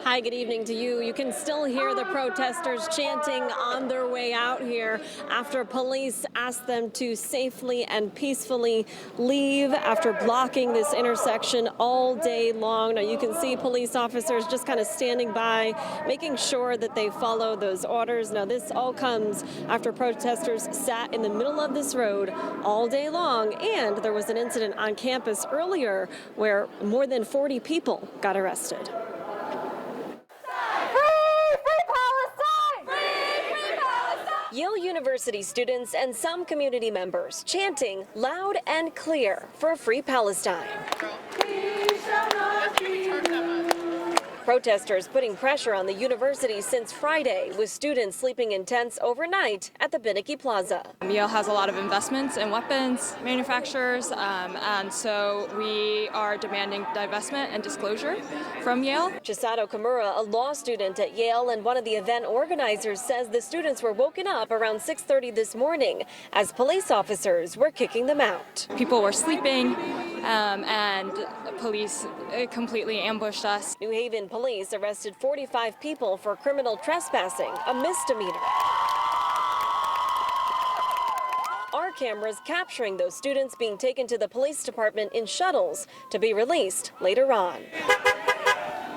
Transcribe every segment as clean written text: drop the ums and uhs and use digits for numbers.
Hi, good evening to you. You can still hear the protesters chanting on their way out here after police asked them to safely and peacefully leave after blocking this intersection all day long. Now you can see police officers just kind of standing by, making sure that they follow those orders. Now this all comes after protesters sat in the middle of this road all day long, and there was an incident on campus earlier where more than 40 people got arrested. Yale University students and some community members chanting loud and clear for Free Palestine. Protesters putting pressure on the university since Friday, with students sleeping in tents overnight at the Binicky Plaza. Yale has a lot of investments in weapons manufacturers, and so we are demanding divestment and disclosure from Yale. Chisato Kimura, a law student at Yale and one of the event organizers, says the students were woken up around 6:30 this morning as police officers were kicking them out. People were sleeping, and police completely ambushed us. New Haven police arrested 45 people for criminal trespassing, a misdemeanor. Our cameras capturing those students being taken to the police department in shuttles to be released later on.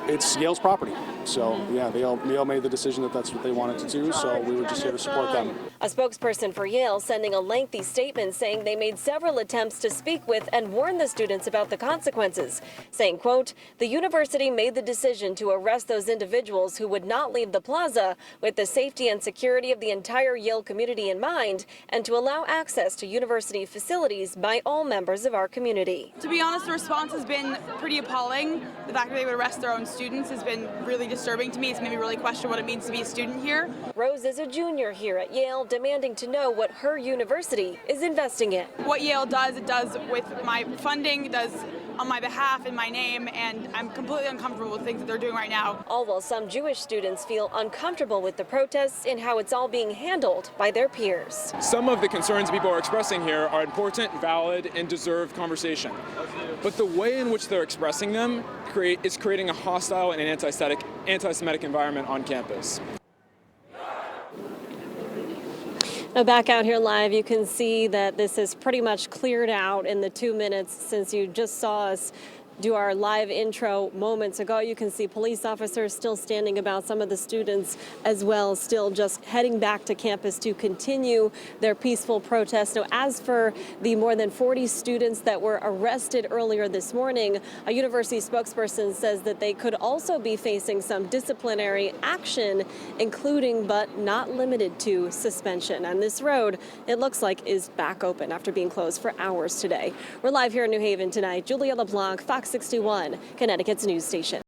It's Yale's property. So, yeah, Yale made the decision that that's what they wanted to do, so we were just here to support them. A spokesperson for Yale sending a lengthy statement saying they made several attempts to speak with and warn the students about the consequences, saying, quote, "The university made the decision to arrest those individuals who would not leave the plaza with the safety and security of the entire Yale community in mind, and to allow access to university facilities by all members of our community." To be honest, the response has been pretty appalling. The fact that they would arrest their own students has been really disturbing to me. It's made me really question what it means to be a student here. Rose is a junior here at Yale, demanding to know what her university is investing in. What Yale does, it does with my funding, it does on my behalf in my name, and I'm completely uncomfortable with things that they're doing right now. All while some Jewish students feel uncomfortable with the protests and how it's all being handled by their peers. Some of the concerns people are expressing here are important, valid, and deserve conversation. But the way in which they're expressing them is creating a hostile and an anti-Semitic environment on campus. Now back out here live, you can see that this is pretty much cleared out in the 2 minutes since you just saw us do our live intro moments ago. You can see police officers still standing about, some of the students as well, still just heading back to campus to continue their peaceful protest. Now, as for the more than 40 students that were arrested earlier this morning, a university spokesperson says that they could also be facing some disciplinary action, including but not limited to suspension. And this road, it looks like, is back open after being closed for hours today. We're live here in New Haven tonight. Julia LeBlanc, Fox 61, Connecticut's news station.